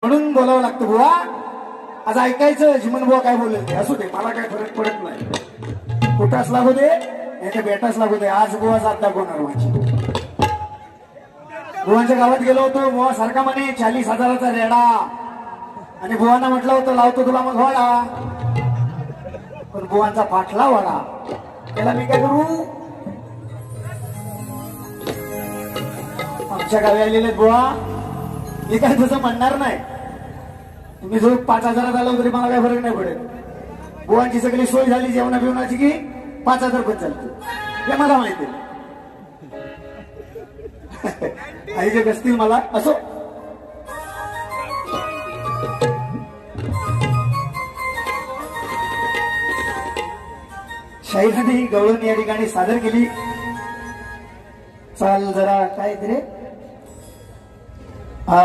म्हणून बोलावं लागतं बुवा. आज ऐकायचं जिमन बुवा काय बोलले ते असू दे, मला काय फरक पडत नाही. कुठाच लागू दे नाही बेटाच लागू दे. आज बुवा जात दाखवणार माझी. बुवांच्या गावात गेलो होतो. बुवा सारखा म्हणे 40,000चा रेडा आणि बुवांना म्हटलं होतं लावतो तुला मग वाडा. पण बुवांचा पाठला वाडा. त्याला मी काय करू. आमच्या गावी आलेले बुवा मी काय तसं म्हणणार नाही. तुम्ही जो 5,000 आलो तरी मला काय फरक नाही पडेल. बुवांची सगळी सोय झाली जेवणा बिवणाची की 5,000 पण चालते हे मला माहिती. आई जे असतील मला असो. शाहिराने गवळण या ठिकाणी सादर केली. चाल जरा काय तरी हा